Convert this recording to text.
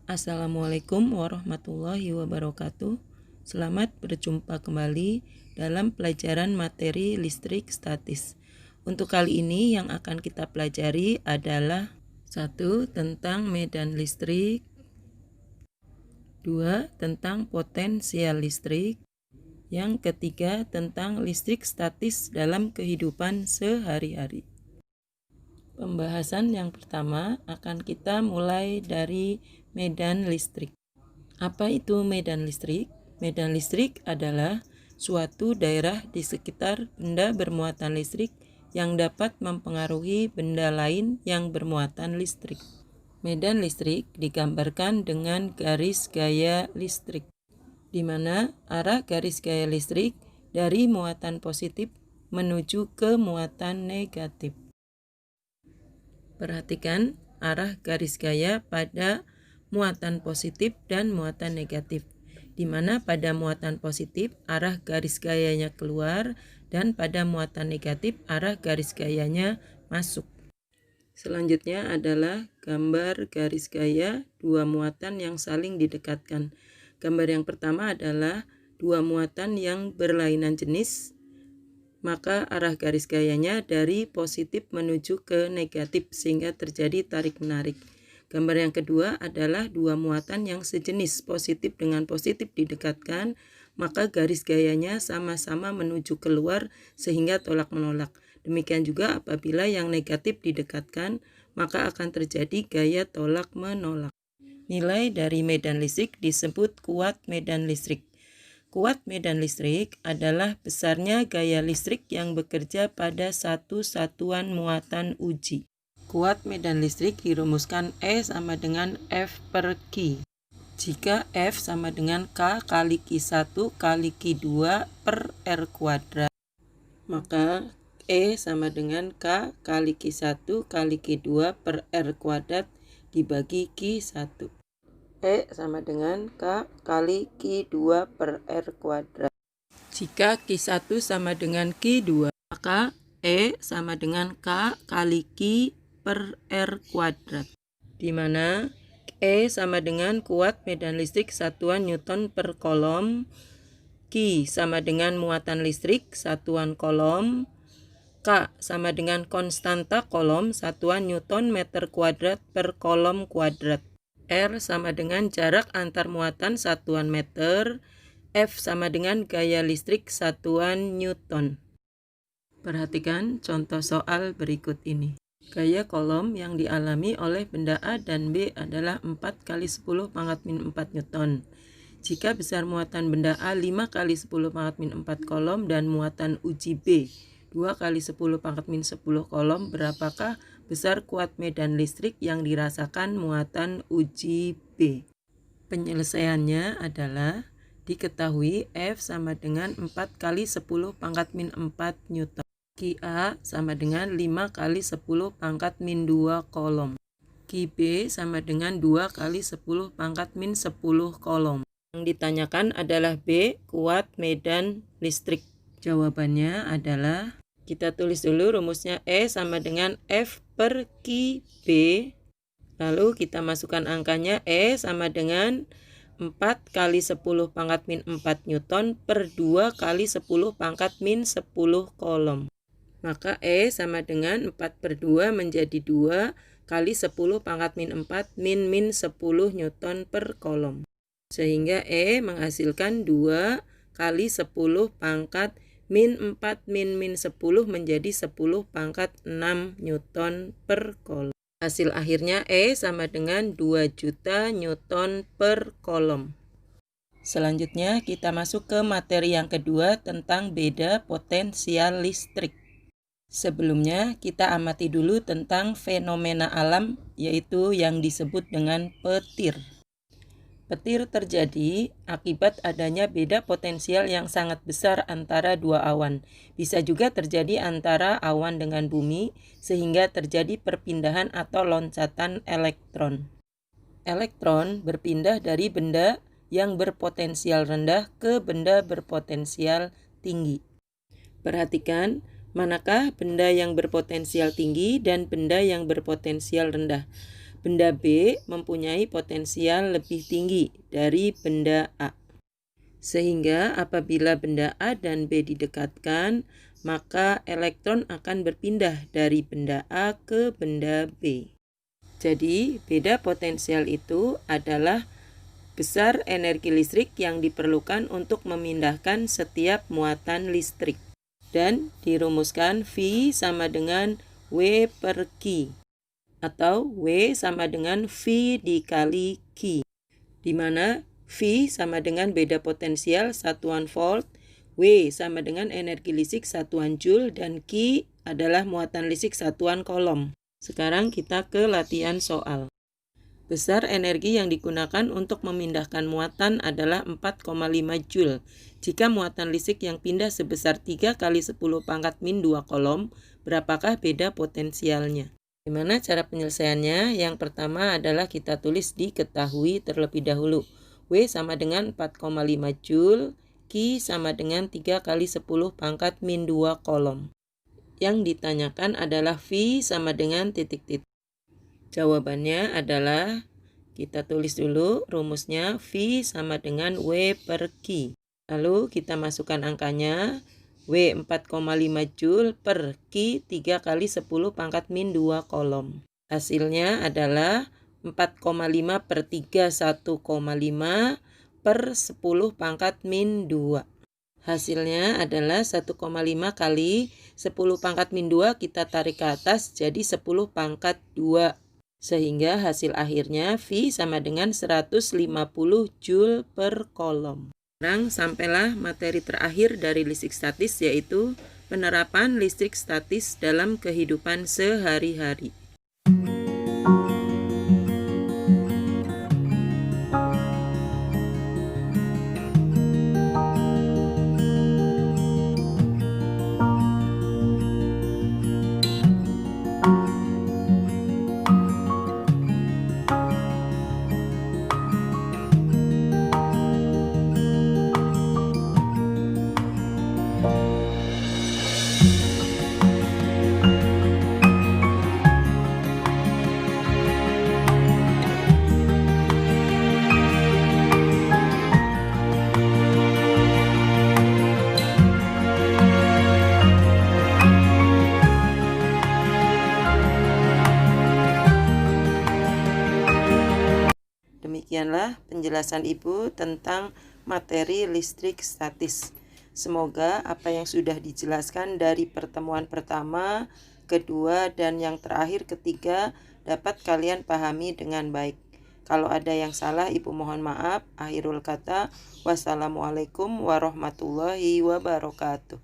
Assalamualaikum warahmatullahi wabarakatuh. Selamat berjumpa kembali dalam pelajaran materi listrik statis. Untuk kali ini yang akan kita pelajari adalah 1. Tentang medan listrik, 2. Tentang potensial listrik, yang ketiga tentang listrik statis dalam kehidupan sehari-hari. Pembahasan yang pertama akan kita mulai dari medan listrik. Apa itu medan listrik? Medan listrik adalah suatu daerah di sekitar benda bermuatan listrik yang dapat mempengaruhi benda lain yang bermuatan listrik. Medan listrik digambarkan dengan garis gaya listrik, di mana arah garis gaya listrik dari muatan positif menuju ke muatan negatif. Perhatikan arah garis gaya pada muatan positif dan muatan negatif, di mana pada muatan positif arah garis gayanya keluar dan pada muatan negatif arah garis gayanya masuk. Selanjutnya adalah gambar garis gaya dua muatan yang saling didekatkan. Gambar yang pertama adalah dua muatan yang berlainan jenis, maka arah garis gayanya dari positif menuju ke negatif sehingga terjadi tarik-menarik. Gambar yang kedua adalah dua muatan yang sejenis, positif dengan positif didekatkan, maka garis gayanya sama-sama menuju keluar sehingga tolak-menolak. Demikian juga apabila yang negatif didekatkan, maka akan terjadi gaya tolak-menolak. Nilai dari medan listrik disebut kuat medan listrik. Kuat medan listrik adalah besarnya gaya listrik yang bekerja pada satu satuan muatan uji. Kuat medan listrik dirumuskan E sama dengan F per Q. Jika F sama dengan K kali Q1 kali Q2 per R kuadrat, maka E sama dengan K kali Q1 kali Q2 per R kuadrat dibagi Q1. E sama dengan K kali Q2 per R kuadrat. Jika Q1 sama dengan Q2, maka E sama dengan K kali Q per R kuadrat, di mana E sama dengan kuat medan listrik satuan Newton per kolom, Q sama dengan muatan listrik satuan kolom, K sama dengan konstanta kolom satuan Newton meter kuadrat per kolom kuadrat. R sama dengan jarak antar muatan satuan meter, F sama dengan gaya listrik satuan Newton. Perhatikan contoh soal berikut ini. Gaya kolom yang dialami oleh benda A dan B adalah 4 kali 10 pangkat min 4 Newton. Jika besar muatan benda A 5 kali 10 pangkat min 4 kolom dan muatan uji B 2 kali 10 pangkat min 10 kolom, berapakah besar kuat medan listrik yang dirasakan muatan uji B? Penyelesaiannya adalah diketahui F sama dengan 4 kali 10 pangkat min 4 Newton. QA sama dengan 5 kali 10 pangkat min 2 kolom. QB sama dengan 2 kali 10 pangkat min 10 kolom. Yang ditanyakan adalah B, kuat medan listrik. Jawabannya adalah, kita tulis dulu rumusnya E sama dengan F per QB. Lalu kita masukkan angkanya, E sama dengan 4 kali 10 pangkat min 4 Newton per 2 kali 10 pangkat min 10 kolom. Maka E sama dengan 4 per 2 menjadi 2 kali 10 pangkat min 4 min 10 Newton per kolom. Sehingga E menghasilkan 2 kali 10 pangkat min 4 min 10 menjadi 10 pangkat 6 Newton per kolom. Hasil akhirnya E sama dengan 2 juta Newton per kolom. Selanjutnya kita masuk ke materi yang kedua tentang beda potensial listrik. Sebelumnya kita amati dulu tentang fenomena alam, yaitu yang disebut dengan petir. Petir terjadi akibat adanya beda potensial yang sangat besar antara dua awan. Bisa juga terjadi antara awan dengan bumi, sehingga terjadi perpindahan atau loncatan elektron. Elektron berpindah dari benda yang berpotensial rendah ke benda berpotensial tinggi. Perhatikan, manakah benda yang berpotensial tinggi dan benda yang berpotensial rendah? Benda B mempunyai potensial lebih tinggi dari benda A. Sehingga apabila benda A dan B didekatkan, maka elektron akan berpindah dari benda A ke benda B. Jadi, beda potensial itu adalah besar energi listrik yang diperlukan untuk memindahkan setiap muatan listrik. Dan dirumuskan V sama dengan W per Q, atau W sama dengan V dikali Q, di mana V sama dengan beda potensial satuan volt, W sama dengan energi listrik satuan joule, dan Q adalah muatan listrik satuan kolom. Sekarang kita ke latihan soal. Besar energi yang digunakan untuk memindahkan muatan adalah 4,5 joule. Jika muatan listrik yang pindah sebesar 3 kali 10 pangkat min 2 kolom, berapakah beda potensialnya? Gimana cara penyelesaiannya? Yang pertama adalah kita tulis diketahui terlebih dahulu. W sama dengan 4,5 joule, Q sama dengan 3 kali 10 pangkat min 2 kolom. Yang ditanyakan adalah V sama dengan titik-titik. Jawabannya adalah, kita tulis dulu rumusnya, V sama dengan W per Q. Lalu kita masukkan angkanya, W 4,5 joule per Q 3 kali 10 pangkat min 2 kolom. Hasilnya adalah 4,5 per 3 1,5 per 10 pangkat min 2. Hasilnya adalah 1,5 kali 10 pangkat min 2 kita tarik ke atas jadi 10 pangkat 2. Sehingga hasil akhirnya V sama dengan 150 joule per kolom. Sekarang sampailah materi terakhir dari listrik statis, yaitu penerapan listrik statis dalam kehidupan sehari-hari. Demikianlah penjelasan Ibu tentang materi listrik statis. Semoga apa yang sudah dijelaskan dari pertemuan pertama, kedua, dan yang terakhir ketiga dapat kalian pahami dengan baik. Kalau ada yang salah, Ibu mohon maaf. Akhirul kata, wassalamualaikum warahmatullahi wabarakatuh.